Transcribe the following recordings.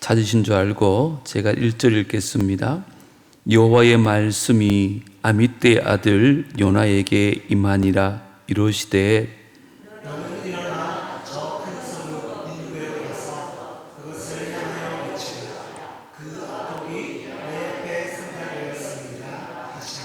찾으신 줄 알고 제가 1절 읽겠습니다. 여호와의 말씀이 아미떼의 아들 요나에게 임하니라. 이르시되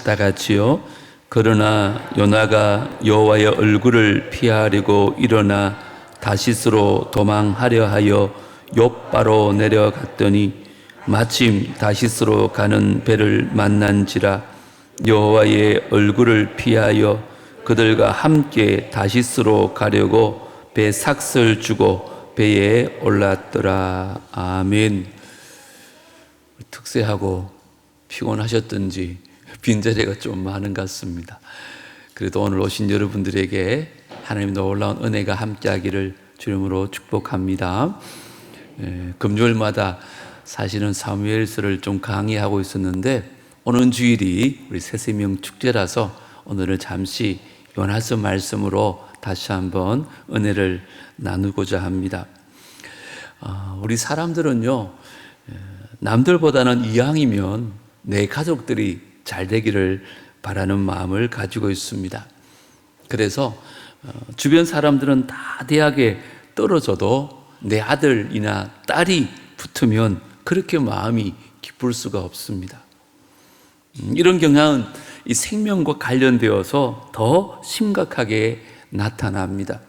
다 같이요. 그러나 요나가 여호와의 얼굴을 피하려고 일어나 다시스로 도망하려 하여 욥바로 내려갔더니 마침 다시스로 가는 배를 만난지라. 여호와의 얼굴을 피하여 그들과 함께 다시스로 가려고 배 삭슬 주고 배에 올랐더라. 아멘. 특세하고 피곤하셨던지 빈자리가 좀 많은 것 같습니다. 그래도 오늘 오신 여러분들에게 하나님의 놀라운 은혜가 함께하기를 주님으로 축복합니다. 금요일마다 사실은 사무엘서를 좀 강의하고 있었는데 오는 주일이 우리 새세명 축제라서 오늘은 잠시 요나서 말씀으로 다시 한번 은혜를 나누고자 합니다. 우리 사람들은요, 남들보다는 이왕이면 내 가족들이 잘 되기를 바라는 마음을 가지고 있습니다. 그래서 주변 사람들은 다 대학에 떨어져도 내 아들이나 딸이 붙으면 그렇게 마음이 기쁠 수가 없습니다. 이런 경향은 이 생명과 관련되어서 더 심각하게 나타납니다.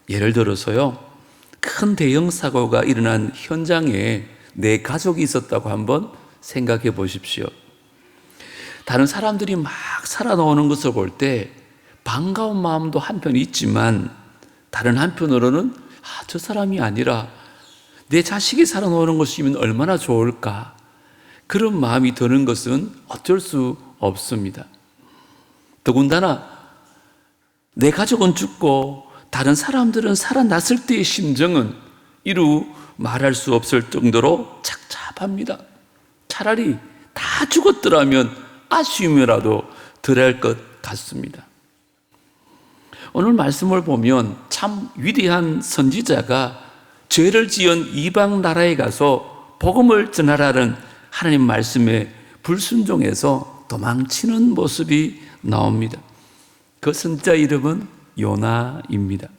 예를 들어서요, 큰 대형 사고가 일어난 현장에 내 가족이 있었다고 한번 생각해 보십시오. 다른 사람들이 막 살아나오는 것을 볼 때 반가운 마음도 한편 있지만 다른 한편으로는 저 사람이 아니라 내 자식이 살아나오는 것이면 얼마나 좋을까, 그런 마음이 드는 것은 어쩔 수 없습니다. 더군다나 내 가족은 죽고 다른 사람들은 살아났을 때의 심정은 이루 말할 수 없을 정도로 착잡합니다. 차라리 다 죽었더라면 아쉬움이라도 덜할 것 같습니다. 오늘 말씀을 보면 참 위대한 선지자가 죄를 지은 이방 나라에 가서 복음을 전하라는 하나님 말씀에 불순종해서 도망치는 모습이 나옵니다. 그 선지자 이름은 요나입니다.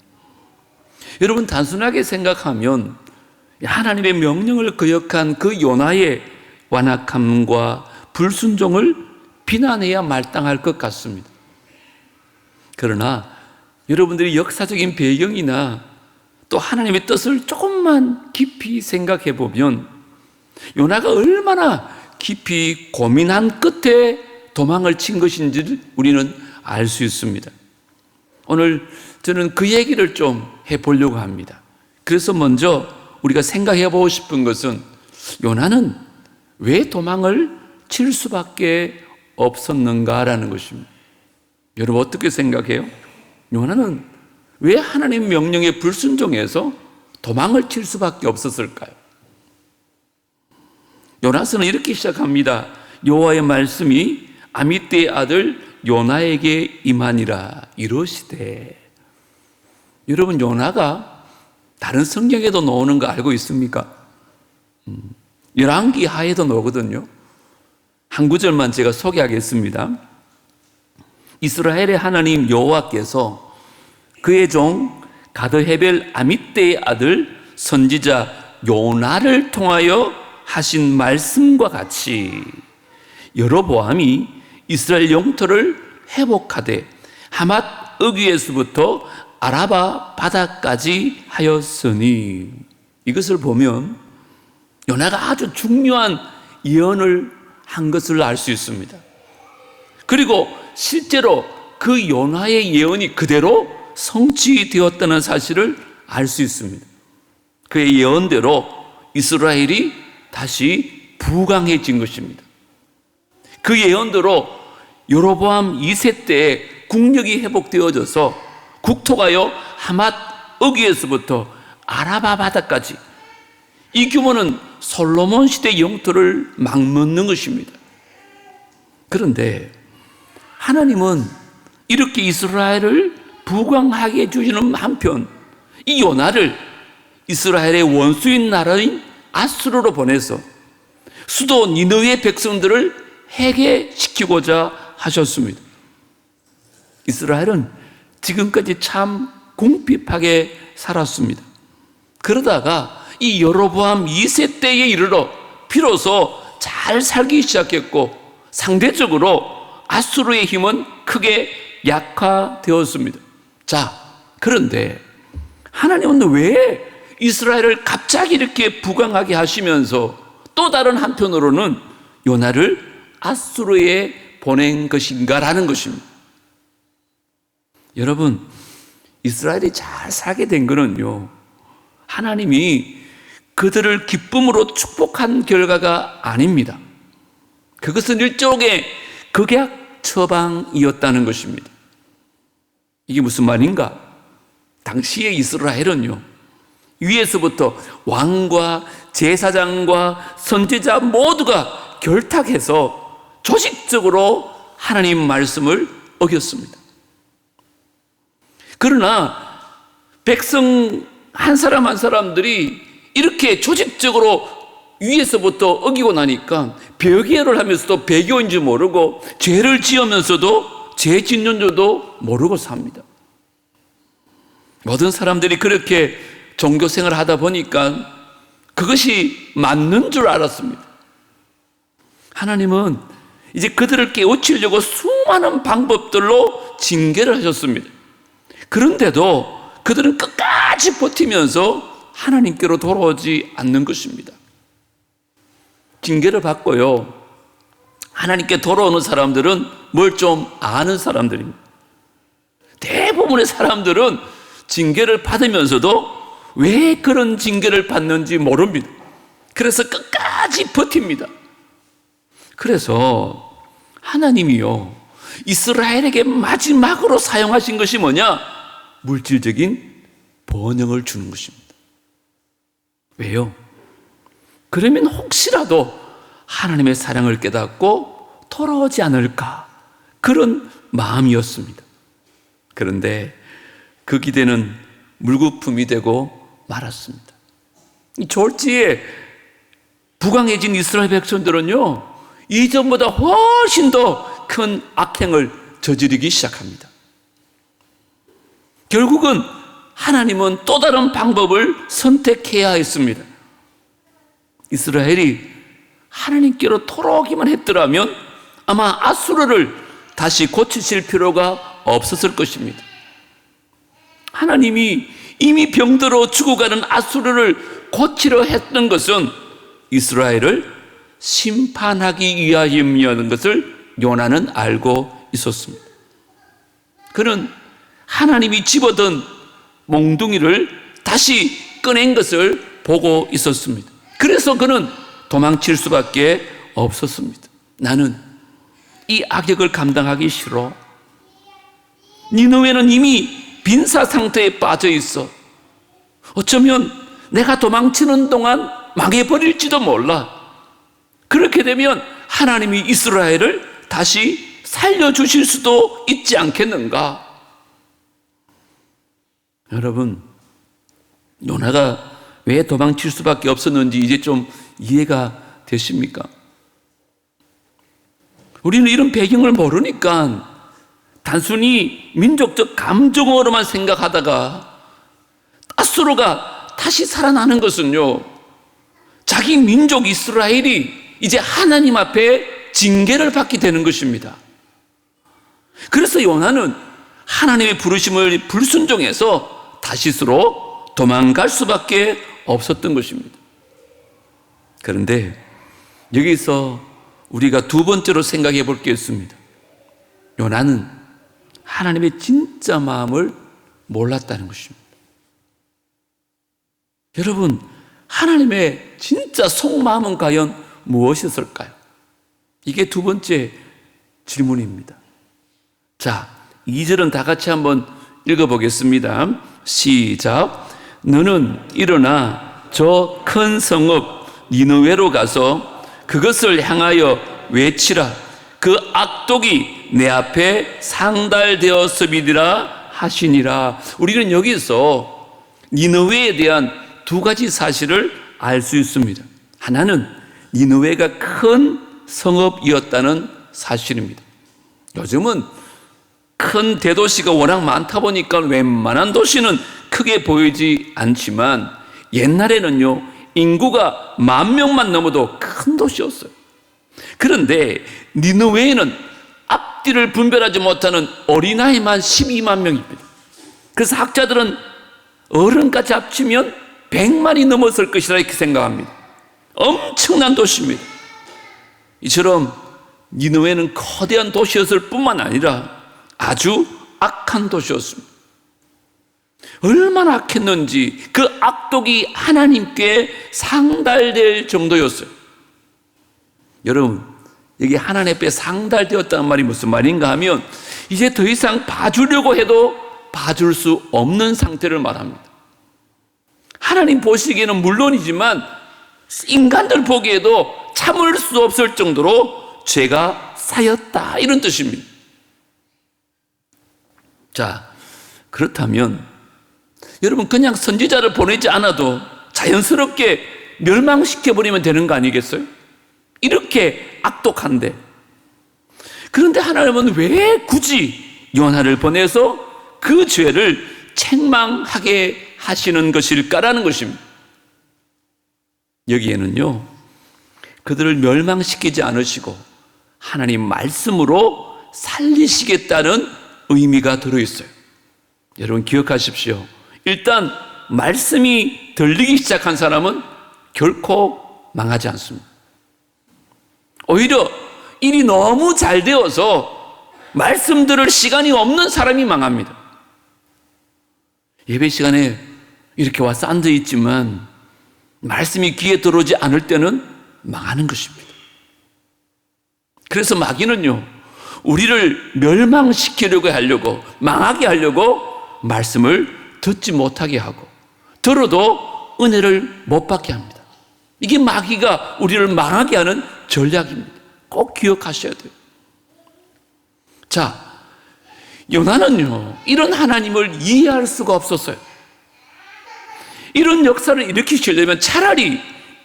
여러분, 단순하게 생각하면 하나님의 명령을 거역한 그 요나의 완악함과 불순종을 비난해야 마땅할 것 같습니다. 그러나 여러분들이 역사적인 배경이나 또 하나님의 뜻을 조금만 깊이 생각해 보면 요나가 얼마나 깊이 고민한 끝에 도망을 친 것인지를 우리는 알 수 있습니다. 오늘 저는 그 얘기를 좀 해보려고 합니다. 그래서 먼저 우리가 생각해 보고 싶은 것은 요나는 왜 도망을 칠 수밖에 없었는가라는 것입니다. 여러분, 어떻게 생각해요? 요나는 왜 하나님 명령에 불순종해서 도망을 칠 수밖에 없었을까요? 요나서는 이렇게 시작합니다. 여호와의 말씀이 아미떼의 아들 요나에게 임하니라. 이르시되. 여러분, 요나가 다른 성경에도 나오는 거 알고 있습니까? 열왕기 하에도 나오거든요. 한 구절만 제가 소개하겠습니다. 이스라엘의 하나님 여호와께서 그의 종 가드헤벨 아미떼의 아들 선지자 요나를 통하여 하신 말씀과 같이 여로보암이 이스라엘 영토를 회복하되 하맛 어귀에서부터 아라바 바다까지 하였으니. 이것을 보면 요나가 아주 중요한 예언을 한 것을 알 수 있습니다. 그리고 실제로 그 요나의 예언이 그대로 성취되었다는 사실을 알 수 있습니다. 그의 예언대로 이스라엘이 다시 부강해진 것입니다. 그 예언대로 여로보암 2세 때 국력이 회복되어져서 국토가요 하맛 어귀에서부터 아라바 바다까지, 이 규모는 솔로몬 시대 영토를 막먹는 것입니다. 그런데 하나님은 이렇게 이스라엘을 부강하게 해주시는 한편 이 요나를 이스라엘의 원수인 나라인 아수르로 보내서 수도 니느웨 백성들을 해계시키고자 하셨습니다. 이스라엘은 지금까지 참 궁핍하게 살았습니다. 그러다가 이 여로보암 2세 때에 이르러 비로소 잘 살기 시작했고, 상대적으로 아수르의 힘은 크게 약화되었습니다. 자, 그런데 하나님은 왜 이스라엘을 갑자기 이렇게 부강하게 하시면서 또 다른 한편으로는 요나를 아수르에 보낸 것인가라는 것입니다. 여러분, 이스라엘이 잘 살게 된 것은요, 하나님이 그들을 기쁨으로 축복한 결과가 아닙니다. 그것은 일종의 극약 처방이었다는 것입니다. 이게 무슨 말인가? 당시의 이스라엘은요, 위에서부터 왕과 제사장과 선지자 모두가 결탁해서 조직적으로 하나님 말씀을 어겼습니다. 그러나 백성 한 사람 한 사람들이 이렇게 조직적으로 위에서부터 어기고 나니까 배교를 하면서도 배교인지 모르고 죄를 지으면서도 죄 짓는 줄도 모르고 삽니다. 모든 사람들이 그렇게 종교생활을 하다 보니까 그것이 맞는 줄 알았습니다. 하나님은 이제 그들을 깨우치려고 수많은 방법들로 징계를 하셨습니다. 그런데도 그들은 끝까지 버티면서 하나님께로 돌아오지 않는 것입니다. 징계를 받고요, 하나님께 돌아오는 사람들은 뭘 좀 아는 사람들입니다. 대부분의 사람들은 징계를 받으면서도 왜 그런 징계를 받는지 모릅니다. 그래서 끝까지 버팁니다. 그래서 하나님이요, 이스라엘에게 마지막으로 사용하신 것이 뭐냐? 물질적인 번영을 주는 것입니다. 왜요? 그러면 혹시라도 하나님의 사랑을 깨닫고 돌아오지 않을까, 그런 마음이었습니다. 그런데 그 기대는 물거품이 되고 말았습니다. 졸지에 부강해진 이스라엘 백성들은요, 이전보다 훨씬 더 큰 악행을 저지르기 시작합니다. 결국은 하나님은 또 다른 방법을 선택해야 했습니다. 이스라엘이 하나님께로 돌아오기만 했더라면 아마 아수르를 다시 고치실 필요가 없었을 것입니다. 하나님이 이미 병들어 죽어가는 아수르를 고치려 했던 것은 이스라엘을 심판하기 위함이었는 것을 요나는 알고 있었습니다. 그는 하나님이 집어든 몽둥이를 다시 꺼낸 것을 보고 있었습니다. 그래서 그는 도망칠 수밖에 없었습니다. 나는 이 악역을 감당하기 싫어. 니느웨는 이미 빈사 상태에 빠져 있어. 어쩌면 내가 도망치는 동안 망해버릴지도 몰라. 그렇게 되면 하나님이 이스라엘을 다시 살려주실 수도 있지 않겠는가? 여러분, 요나가 왜 도망칠 수밖에 없었는지 이제 좀 이해가 되십니까? 우리는 이런 배경을 모르니까 단순히 민족적 감정으로만 생각하다가 아수르가 다시 살아나는 것은요, 자기 민족 이스라엘이 이제 하나님 앞에 징계를 받게 되는 것입니다. 그래서 요나는 하나님의 부르심을 불순종해서 다시스로 도망갈 수밖에 없었던 것입니다. 그런데 여기서 우리가 두 번째로 생각해 볼 게 있습니다. 요나는 하나님의 진짜 마음을 몰랐다는 것입니다. 여러분, 하나님의 진짜 속마음은 과연 무엇이었을까요? 이게 두 번째 질문입니다. 자, 2절은 다 같이 한번 읽어보겠습니다. 시작. 너는 일어나 저 큰 성읍 니느웨로 가서 그것을 향하여 외치라. 그 악독이 내 앞에 상달되었음이니라 하시니라. 우리는 여기서 니느웨에 대한 두 가지 사실을 알 수 있습니다. 하나는 니느웨가 큰 성읍이었다는 사실입니다. 요즘은 큰 대도시가 워낙 많다 보니까 웬만한 도시는 크게 보이지 않지만 옛날에는요, 인구가 10,000명만 넘어도 큰 도시였어요. 그런데 니느웨에는 앞뒤를 분별하지 못하는 어린아이만 12만 명입니다. 그래서 학자들은 어른까지 합치면 100만이 넘었을 것이라 이렇게 생각합니다. 엄청난 도시입니다. 이처럼 니느웨는 거대한 도시였을 뿐만 아니라 아주 악한 도시였습니다. 얼마나 악했는지 그 악독이 하나님께 상달될 정도였어요. 여러분, 여기 하나님 앞에 상달되었다는 말이 무슨 말인가 하면 이제 더 이상 봐주려고 해도 봐줄 수 없는 상태를 말합니다. 하나님 보시기에는 물론이지만 인간들 보기에도 참을 수 없을 정도로 죄가 쌓였다, 이런 뜻입니다. 자, 그렇다면 여러분, 그냥 선지자를 보내지 않아도 자연스럽게 멸망시켜버리면 되는 거 아니겠어요? 이렇게 악독한데. 그런데 하나님은 왜 굳이 요나를 보내서 그 죄를 책망하게 하시는 것일까라는 것입니다. 여기에는요, 그들을 멸망시키지 않으시고 하나님 말씀으로 살리시겠다는 의미가 들어있어요. 여러분 기억하십시오. 일단 말씀이 들리기 시작한 사람은 결코 망하지 않습니다. 오히려 일이 너무 잘 되어서 말씀 들을 시간이 없는 사람이 망합니다. 예배 시간에 이렇게 와서 앉아 있지만 말씀이 귀에 들어오지 않을 때는 망하는 것입니다. 그래서 마귀는요, 우리를 멸망시키려고 하려고, 망하게 하려고 말씀을 듣지 못하게 하고 들어도 은혜를 못 받게 합니다. 이게 마귀가 우리를 망하게 하는 전략입니다. 꼭 기억하셔야 돼요. 자, 요나는요, 이런 하나님을 이해할 수가 없었어요. 이런 역사를 일으키시려면 차라리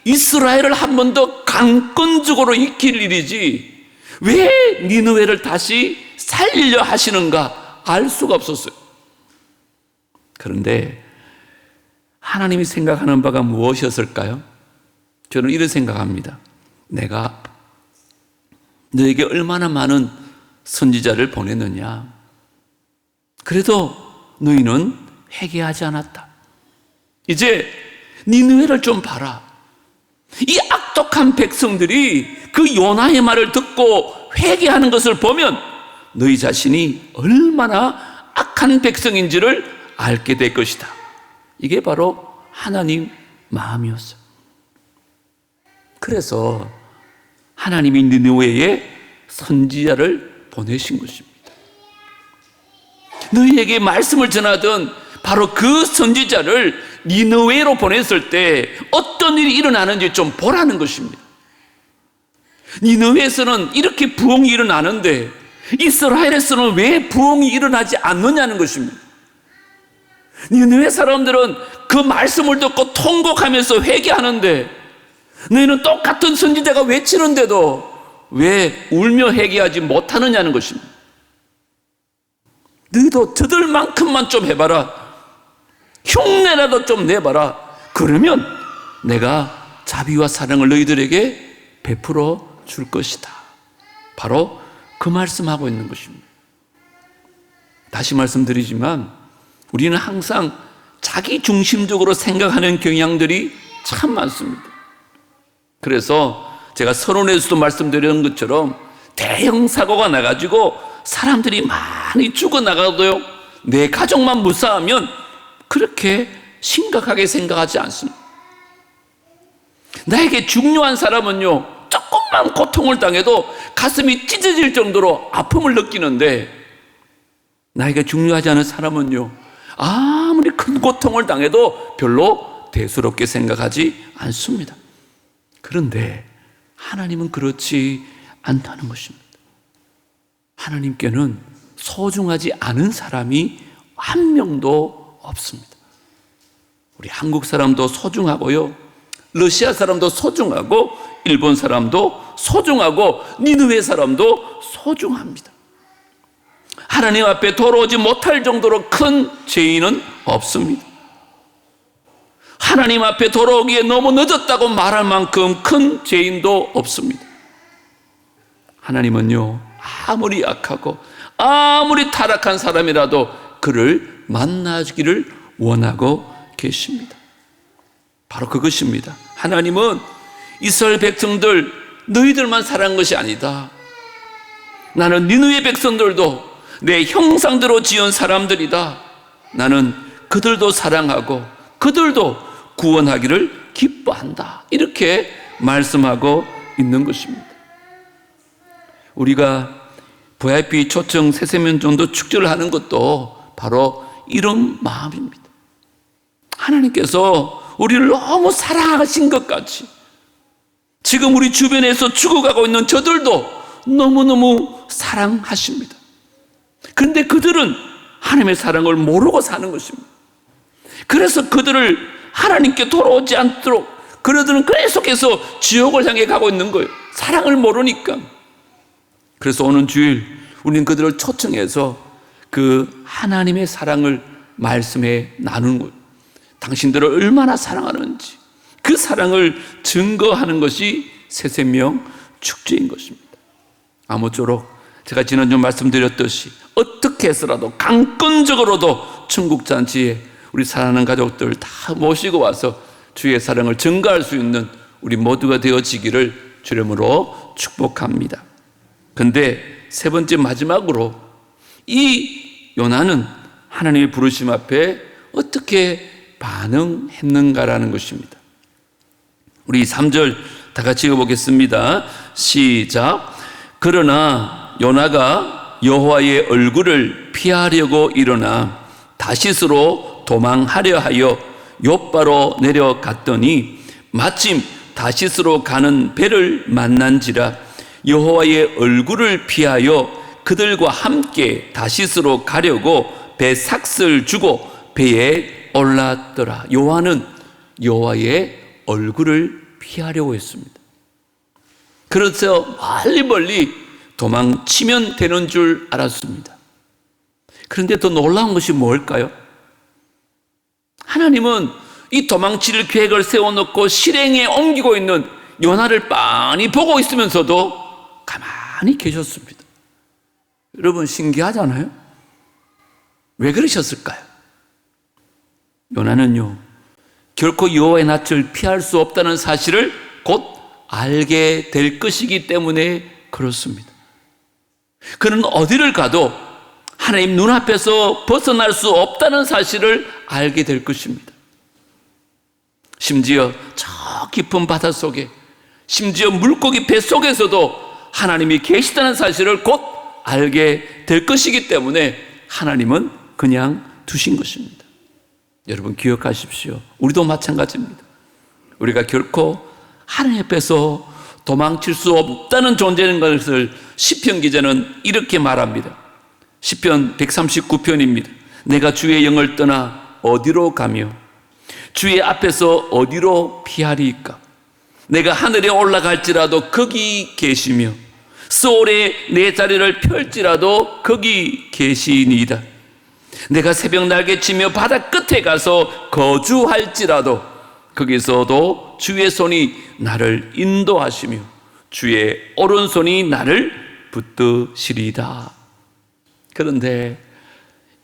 이스라엘을 한 번 더 강권적으로 익힐 일이지 왜 니느웨를 다시 살리려 하시는가 알 수가 없었어요. 그런데 하나님이 생각하는 바가 무엇이었을까요? 저는 이런 생각합니다. 내가 너에게 얼마나 많은 선지자를 보냈느냐. 그래도 너희는 회개하지 않았다. 이제 니느웨를 좀 봐라. 이 악독한 백성들이 그 요나의 말을 듣고 회개하는 것을 보면 너희 자신이 얼마나 악한 백성인지를 알게 될 것이다. 이게 바로 하나님 마음이었어요. 그래서 하나님이 니느웨에 선지자를 보내신 것입니다. 너희에게 말씀을 전하던 바로 그 선지자를 니느웨로 보냈을 때 어떤 일이 일어나는지 좀 보라는 것입니다. 니느웨에서는 이렇게 부흥이 일어나는데 이스라엘에서는 왜 부흥이 일어나지 않느냐는 것입니다. 니느웨 사람들은 그 말씀을 듣고 통곡하면서 회개하는데 너희는 똑같은 선지자가 외치는데도 왜 울며 회개하지 못하느냐는 것입니다. 너희도 저들 만큼만 좀 해봐라. 흉내라도 좀 내봐라. 그러면 내가 자비와 사랑을 너희들에게 베풀어 줄 것이다. 바로 그 말씀하고 있는 것입니다. 다시 말씀드리지만 우리는 항상 자기 중심적으로 생각하는 경향들이 참 많습니다. 그래서 제가 서론에서도 말씀드린 것처럼 대형 사고가 나가지고 사람들이 많이 죽어나가도요, 내 가족만 무사하면 그렇게 심각하게 생각하지 않습니다. 나에게 중요한 사람은요, 조금만 고통을 당해도 가슴이 찢어질 정도로 아픔을 느끼는데 나에게 중요하지 않은 사람은요, 아무리 큰 고통을 당해도 별로 대수롭게 생각하지 않습니다. 그런데 하나님은 그렇지 않다는 것입니다. 하나님께는 소중하지 않은 사람이 한 명도 없습니다. 우리 한국 사람도 소중하고요, 러시아 사람도 소중하고 일본 사람도 소중하고 니느웨 사람도 소중합니다. 하나님 앞에 돌아오지 못할 정도로 큰 죄인은 없습니다. 하나님 앞에 돌아오기에 너무 늦었다고 말할 만큼 큰 죄인도 없습니다. 하나님은요, 아무리 악하고 아무리 타락한 사람이라도 그를 만나주기를 원하고 계십니다. 바로 그것입니다. 하나님은 이스라엘 백성들 너희들만 사랑한 것이 아니다. 나는 니느웨 백성들도 내 형상대로 지은 사람들이다. 나는 그들도 사랑하고 그들도 구원하기를 기뻐한다. 이렇게 말씀하고 있는 것입니다. 우리가 VIP 초청 세세면 정도 축제를 하는 것도 바로 이런 마음입니다. 하나님께서 우리를 너무 사랑하신 것 같이 지금 우리 주변에서 죽어가고 있는 저들도 너무너무 사랑하십니다. 그런데 그들은 하나님의 사랑을 모르고 사는 것입니다. 그래서 그들을 하나님께 돌아오지 않도록 그들은 계속해서 지옥을 향해 가고 있는 거예요. 사랑을 모르니까. 그래서 오늘 주일 우리는 그들을 초청해서 그 하나님의 사랑을 말씀해 나누는 거예요. 당신들을 얼마나 사랑하는지 그 사랑을 증거하는 것이 새생명 축제인 것입니다. 아무쪼록 제가 지난주 말씀드렸듯이 어떻게 해서라도 강권적으로도 천국잔치에 우리 사랑하는 가족들 다 모시고 와서 주의 사랑을 증거할 수 있는 우리 모두가 되어지기를 주님으로 축복합니다. 근데 세 번째 마지막으로 이 요나는 하나님의 부르심 앞에 어떻게 반응했는가라는 것입니다. 우리 3절 다 같이 읽어보겠습니다. 시작. 그러나 요나가 여호와의 얼굴을 피하려고 일어나 다시스로 도망하려 하여 욥바로 내려갔더니 마침 다시스로 가는 배를 만난지라 여호와의 얼굴을 피하여 그들과 함께 다시스로 가려고 배 삭슬 주고 배에 올랐더라. 요한은 여호와의 얼굴을 피하려고 했습니다. 그래서 멀리 도망치면 되는 줄 알았습니다. 그런데 더 놀라운 것이 뭘까요? 하나님은 이 도망칠 계획을 세워놓고 실행에 옮기고 있는 요나를 빤히 보고 있으면서도 가만히 계셨습니다. 여러분 신기하잖아요? 왜 그러셨을까요? 요나는요, 결코 여호와의 낯을 피할 수 없다는 사실을 곧 알게 될 것이기 때문에 그렇습니다. 그는 어디를 가도 하나님 눈앞에서 벗어날 수 없다는 사실을 알게 될 것입니다. 심지어 저 깊은 바닷속에, 심지어 물고기 뱃속에서도 하나님이 계시다는 사실을 곧 알게 될 것이기 때문에 하나님은 그냥 두신 것입니다. 여러분 기억하십시오. 우리도 마찬가지입니다. 우리가 결코 하나님 앞에서 도망칠 수 없다는 존재인 것을 시편 기자는 이렇게 말합니다. 시편 139편입니다. 내가 주의 영을 떠나 어디로 가며 주의 앞에서 어디로 피하리이까? 내가 하늘에 올라갈지라도 거기 계시며 소울에 내 자리를 펼지라도 거기 계시니이다. 내가 새벽 날개치며 바다 끝에 가서 거주할지라도 거기서도 주의 손이 나를 인도하시며 주의 오른손이 나를 붙드시리다. 그런데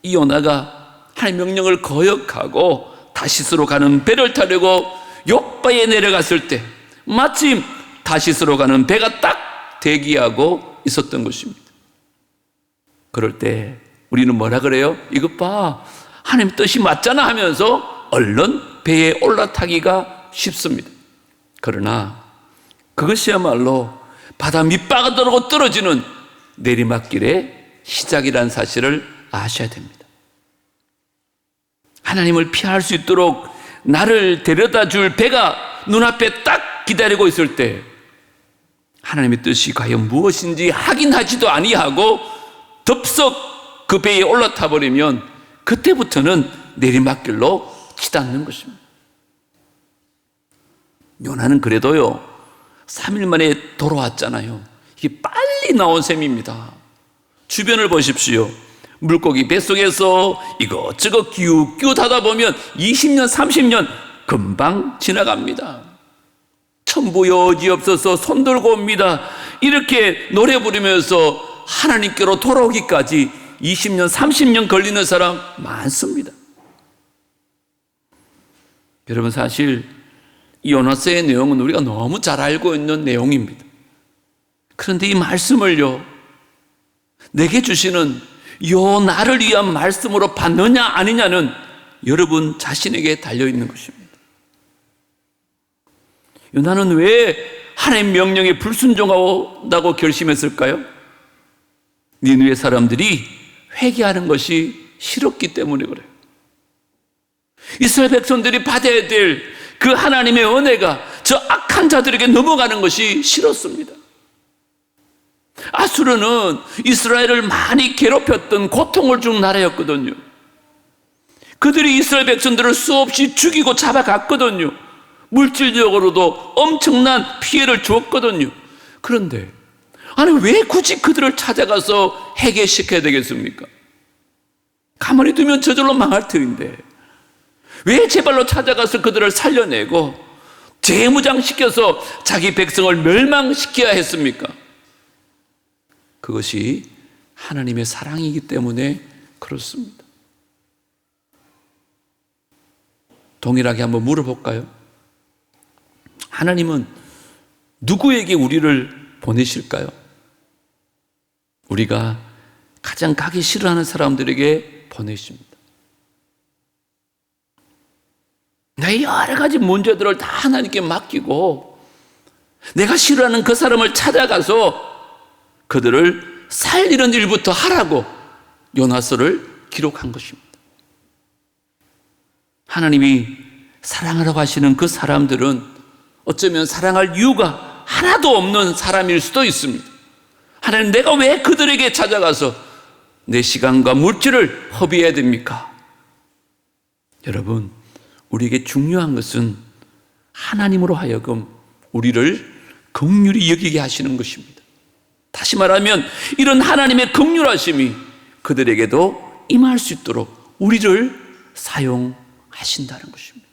이 요나가 하나님의 명령을 거역하고 다시스로 가는 배를 타려고 욥바에 내려갔을 때 마침 다시스로 가는 배가 딱 대기하고 있었던 것입니다. 그럴 때 우리는 뭐라 그래요? 이것 봐, 하나님 뜻이 맞잖아 하면서 얼른 배에 올라타기가 쉽습니다. 그러나 그것이야말로 바다 밑바닥으로 떨어지는 내리막길의 시작이라는 사실을 아셔야 됩니다. 하나님을 피할 수 있도록 나를 데려다 줄 배가 눈앞에 딱 기다리고 있을 때 하나님의 뜻이 과연 무엇인지 확인하지도 아니하고 덥석 그 배에 올라타 버리면 그때부터는 내리막길로 치닫는 것입니다. 요나는 그래도요 3일 만에 돌아왔잖아요. 이게 빨리 나온 셈입니다. 주변을 보십시오. 물고기 뱃속에서 이것저것 기웃기웃 하다 보면 20년 30년 금방 지나갑니다. 천부 여지없어서 손들고 옵니다. 이렇게 노래 부르면서 하나님께로 돌아오기까지 20년 30년 걸리는 사람 많습니다. 여러분, 사실 이 요나서의 내용은 우리가 너무 잘 알고 있는 내용입니다. 그런데 이 말씀을요 내게 주시는 요 나를 위한 말씀으로 받느냐 아니냐는 여러분 자신에게 달려있는 것입니다. 요나는 왜 하나님 명령에 불순종한다고 결심했을까요? 니느웨 사람들이 회개하는 것이 싫었기 때문에 그래요. 이스라엘 백성들이 받아야 될 그 하나님의 은혜가 저 악한 자들에게 넘어가는 것이 싫었습니다. 아수르는 이스라엘을 많이 괴롭혔던 고통을 준 나라였거든요. 그들이 이스라엘 백성들을 수없이 죽이고 잡아갔거든요. 물질적으로도 엄청난 피해를 주었거든요. 그런데 아니 왜 굳이 그들을 찾아가서 해결시켜야 되겠습니까? 가만히 두면 저절로 망할 터인데 왜 제발로 찾아가서 그들을 살려내고 재무장시켜서 자기 백성을 멸망시켜야 했습니까? 그것이 하나님의 사랑이기 때문에 그렇습니다. 동일하게 한번 물어볼까요? 하나님은 누구에게 우리를 보내실까요? 우리가 가장 가기 싫어하는 사람들에게 보내십니다. 나의 여러 가지 문제들을 다 하나님께 맡기고 내가 싫어하는 그 사람을 찾아가서 그들을 살리는 일부터 하라고 요나서를 기록한 것입니다. 하나님이 사랑하라고 하시는 그 사람들은 어쩌면 사랑할 이유가 하나도 없는 사람일 수도 있습니다. 하나님, 내가 왜 그들에게 찾아가서 내 시간과 물질을 허비해야 됩니까? 여러분, 우리에게 중요한 것은 하나님으로 하여금 우리를 긍휼히 여기게 하시는 것입니다. 다시 말하면 이런 하나님의 긍휼하심이 그들에게도 임할 수 있도록 우리를 사용하신다는 것입니다.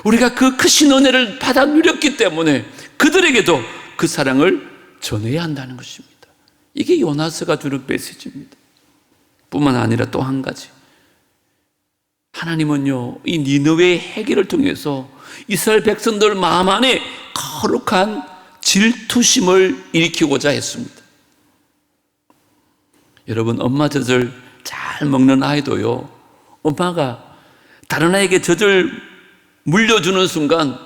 우리가 그 크신 은혜를 받아 누렸기 때문에 그들에게도 그 사랑을 전해야 한다는 것입니다. 이게 요나서가 주는 메시지입니다. 뿐만 아니라 또 한 가지, 하나님은요 이 니느웨의 회개를 통해서 이스라엘 백성들 마음 안에 거룩한 질투심을 일으키고자 했습니다. 여러분, 엄마 젖을 잘 먹는 아이도요, 엄마가 다른 아이에게 젖을 물려주는 순간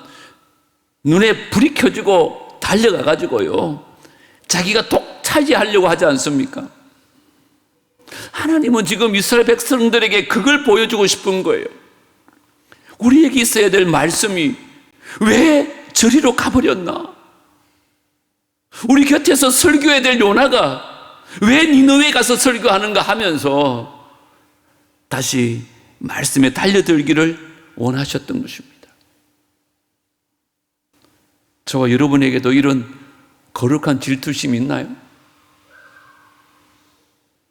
눈에 불이 켜지고 달려가가지고요 자기가 독차지하려고 하지 않습니까? 하나님은 지금 이스라엘 백성들에게 그걸 보여주고 싶은 거예요. 우리에게 있어야 될 말씀이 왜 저리로 가버렸나? 우리 곁에서 설교해야 될 요나가 왜 니느웨에 가서 설교하는가 하면서 다시 말씀에 달려들기를 원하셨던 것입니다. 저와 여러분에게도 이런 거룩한 질투심이 있나요?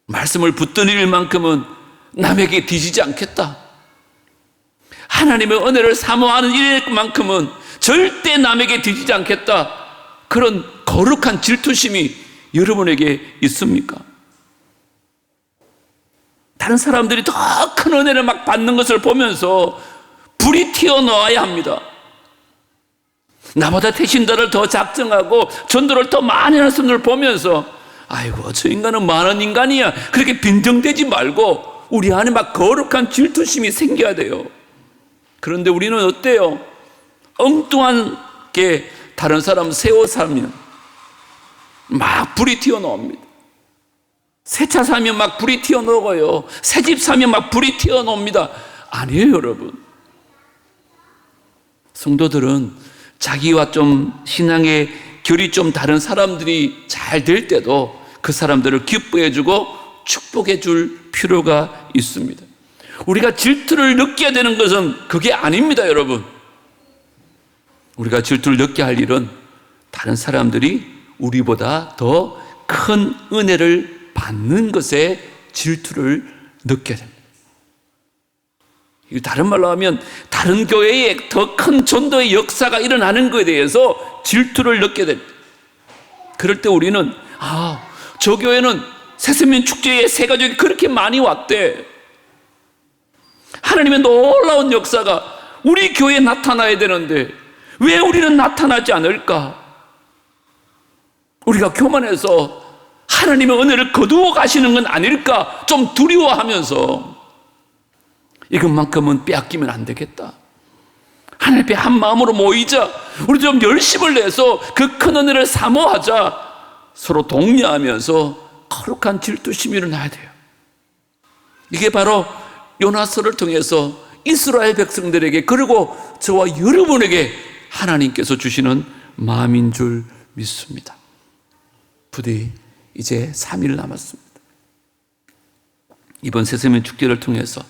말씀을 붙들릴 만큼은 남에게 뒤지지 않겠다. 하나님의 은혜를 사모하는 일만큼은 절대 남에게 뒤지지 않겠다. 그런 거룩한 질투심이 여러분에게 있습니까? 다른 사람들이 더 큰 은혜를 막 받는 것을 보면서 불이 튀어나와야 합니다. 나보다 대신들을 더 작정하고 전도를 더 많이 하는 분을 보면서 아이고 저 인간은 많은 인간이야, 그렇게 빈정대지 말고 우리 안에 막 거룩한 질투심이 생겨야 돼요. 그런데 우리는 어때요? 엉뚱하게 다른 사람 새 옷 사면 막 불이 튀어나옵니다. 새 차 사면 막 불이 튀어나오고요, 새 집 사면 막 불이 튀어나옵니다. 아니에요, 여러분. 성도들은 자기와 좀 신앙의 결이 좀 다른 사람들이 잘 될 때도 그 사람들을 기뻐해주고 축복해줄 필요가 있습니다. 우리가 질투를 느껴야 되는 것은 그게 아닙니다, 여러분. 우리가 질투를 느끼게 할 일은 다른 사람들이 우리보다 더 큰 은혜를 받는 것에 질투를 느껴야 됩니다. 다른 말로 하면 다른 교회에 더 큰 전도의 역사가 일어나는 것에 대해서 질투를 느껴야 됩니다. 그럴 때 우리는 저 교회는 새세민 축제에 새 가족이 그렇게 많이 왔대. 하나님의 놀라운 역사가 우리 교회에 나타나야 되는데 왜 우리는 나타나지 않을까? 우리가 교만해서 하나님의 은혜를 거두어 가시는 건 아닐까 좀 두려워하면서 이것만큼은 빼앗기면 안 되겠다. 하나님 앞에 한 마음으로 모이자. 우리 좀 열심을 내서 그 큰 은혜를 사모하자. 서로 독려하면서 거룩한 질투심이 일어나야 돼요. 이게 바로 요나서를 통해서 이스라엘 백성들에게 그리고 저와 여러분에게 하나님께서 주시는 마음인 줄 믿습니다. 부디 이제 3일 남았습니다. 이번 새세민 축제를 통해서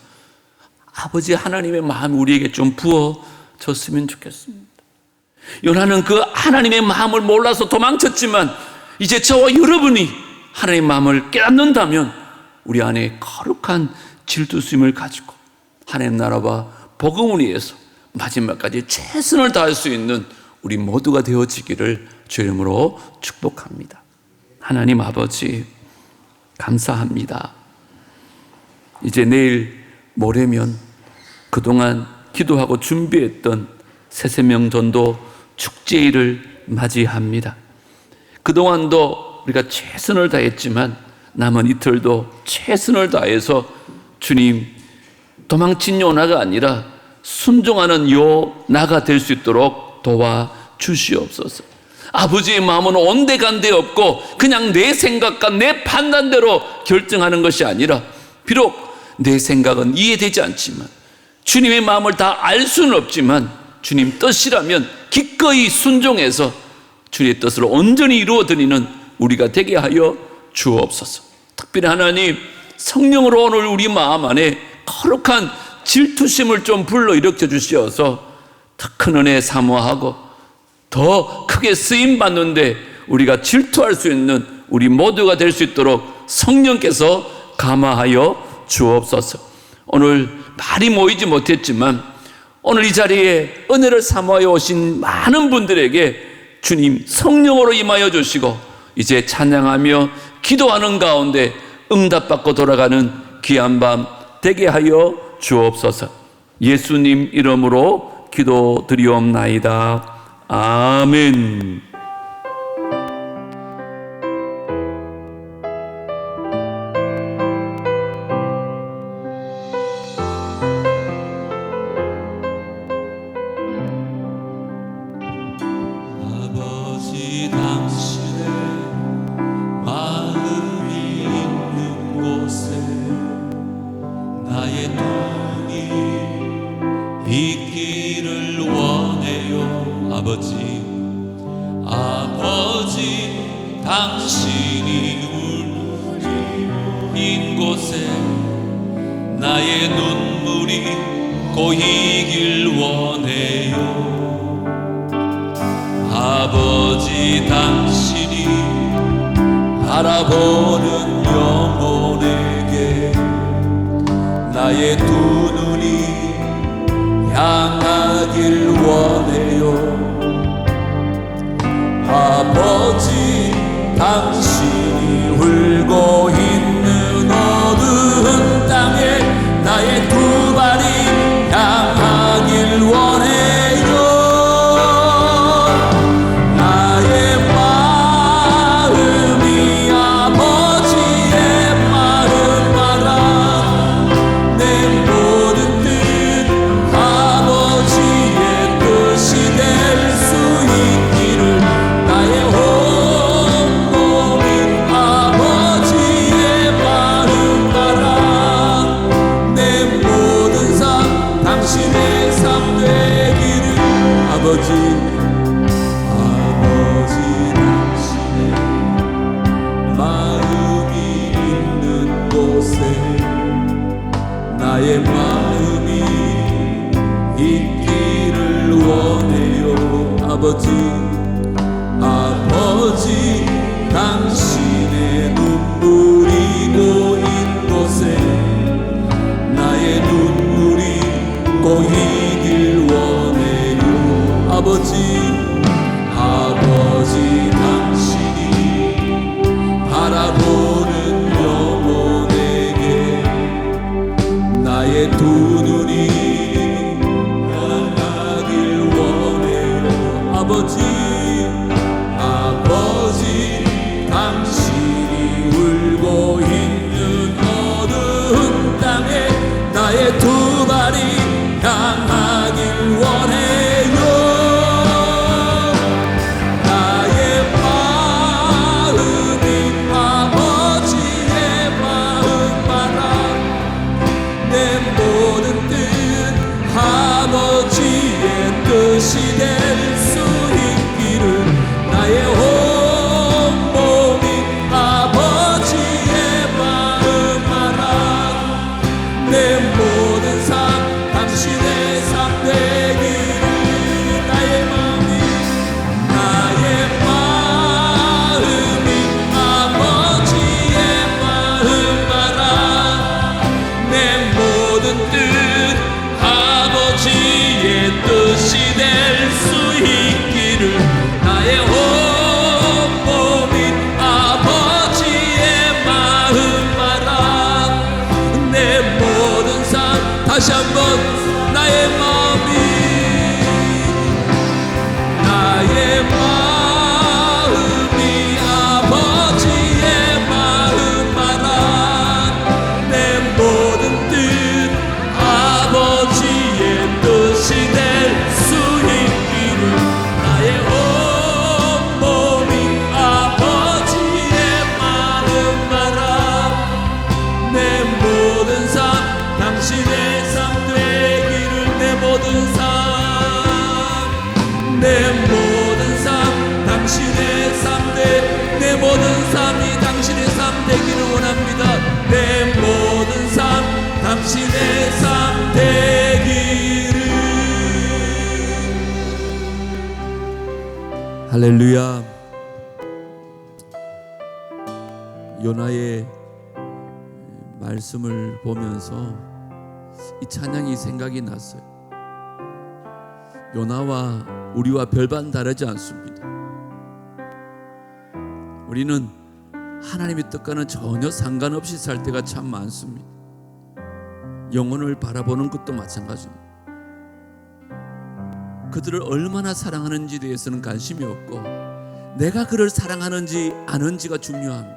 아버지 하나님의 마음이 우리에게 좀 부어졌으면 좋겠습니다. 요나는 그 하나님의 마음을 몰라서 도망쳤지만 이제 저와 여러분이 하나님의 마음을 깨닫는다면 우리 안에 거룩한 질투심을 가지고 하나님 나라와 복음을 위해서 마지막까지 최선을 다할 수 있는 우리 모두가 되어지기를 주의 이름으로 축복합니다. 하나님 아버지 감사합니다. 이제 내일 모레면 그동안 기도하고 준비했던 새세명 전도 축제일을 맞이합니다. 그동안도 우리가 최선을 다했지만 남은 이틀도 최선을 다해서 주님 도망친 요나가 아니라 순종하는 요나가 될 수 있도록 도와주시옵소서. 아버지의 마음은 온데간데 없고 그냥 내 생각과 내 판단대로 결정하는 것이 아니라 비록 내 생각은 이해되지 않지만 주님의 마음을 다 알 수는 없지만 주님 뜻이라면 기꺼이 순종해서 주님의 뜻을 온전히 이루어드리는 우리가 되게 하여 주옵소서. 특별히 하나님 성령으로 오늘 우리 마음 안에 거룩한 질투심을 좀 불러일으켜 주시어서 더 큰 은혜 사모하고 더 크게 쓰임받는데 우리가 질투할 수 있는 우리 모두가 될 수 있도록 성령께서 감화하여 주옵소서. 오늘 많이 모이지 못했지만 오늘 이 자리에 은혜를 사모하여 오신 많은 분들에게 주님 성령으로 임하여 주시고 이제 찬양하며 기도하는 가운데 응답받고 돌아가는 귀한 밤 되게 하여 주옵소서. 예수님 이름으로 기도드리옵나이다. 아멘. 아버지 당신의 마음이 있는 곳에 나의 눈이 있기를 원해요. 아버지 당신이 울린 곳에 나의 눈물이 고이길 원해요. 아버지 당신이 바라보는 영혼에게 나의 두 눈이 향하길 원해요. 아버지 당신이 울고 있는 어두운 땅에 나의 두 발이 향하길 원해요. 나의 마음이 아버지의 마음 알아. 내 모든 뜻 아버지의 뜻이 될 수 있기를 나의 온몸이 아버지 당신의 눈물이 고인 곳에 나의 눈물이 고이길 원해요. 아버지 당신이 바라보는 영혼에게 나의 두 눈이 향하길 원해요. 아버지 당신이 울고 있는 어두운 땅에 나의 두 발이 향하길 원해요. 나의 마음이 아버지의 마음만아 내 모든 뜻 아버지의 뜻이 될 수 있기를 나의 온 몸이 아버지의 마음 알아 내 모든 삶 당신의 삶 되기를 나의 마음이 아버지의 마음 알아 내 모든 뜻 아버지의 뜻이 될 수 있기를 나의 온 몸이 아버지의 마음 알아 내 모든 삶 다시 한번 나의 마음이 아버지의 마음 알아 내 모든 뜻 아버지의 뜻이 될 수 있기를 나의 온 몸이 아버지의 마음 알아 내 모든 삶 당신의 삶 되기를 내 모든 삶 당신의 삶 내 모든 삶이 당신의 삶 되기를 원합니다. 내 모든 삶 당신의 삶 되기를. 할렐루야. 요나의 말씀을 보면서 이 찬양이 생각이 났어요. 요나와 우리와 별반 다르지 않습니다. 우리는 하나님의 뜻과는 전혀 상관없이 살 때가 참 많습니다. 영혼을 바라보는 것도 마찬가지입니다. 그들을 얼마나 사랑하는지에 대해서는 관심이 없고 내가 그를 사랑하는지 아는지가 중요합니다.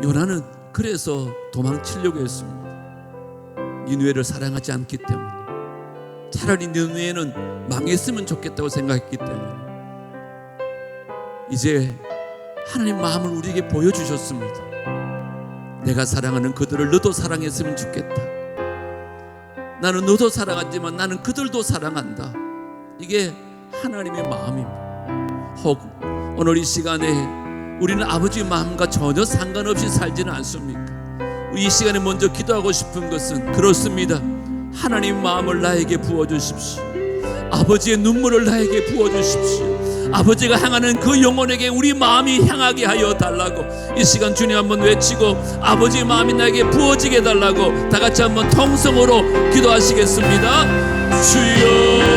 요나는 그래서 도망치려고 했습니다. 니느웨를 사랑하지 않기 때문에, 차라리 니느웨는 망했으면 좋겠다고 생각했기 때문에. 이제 하나님 마음을 우리에게 보여주셨습니다. 내가 사랑하는 그들을 너도 사랑했으면 좋겠다. 나는 너도 사랑하지만 나는 그들도 사랑한다. 이게 하나님의 마음입니다. 혹 오늘 이 시간에 우리는 아버지의 마음과 전혀 상관없이 살지는 않습니까? 이 시간에 먼저 기도하고 싶은 것은 그렇습니다. 하나님의 마음을 나에게 부어주십시오. 아버지의 눈물을 나에게 부어주십시오. 아버지가 향하는 그 영혼에게 우리 마음이 향하게 하여 달라고 이 시간 주님 한번 외치고 아버지의 마음이 나에게 부어지게 해달라고 다 같이 한번 통성으로 기도하시겠습니다. 주여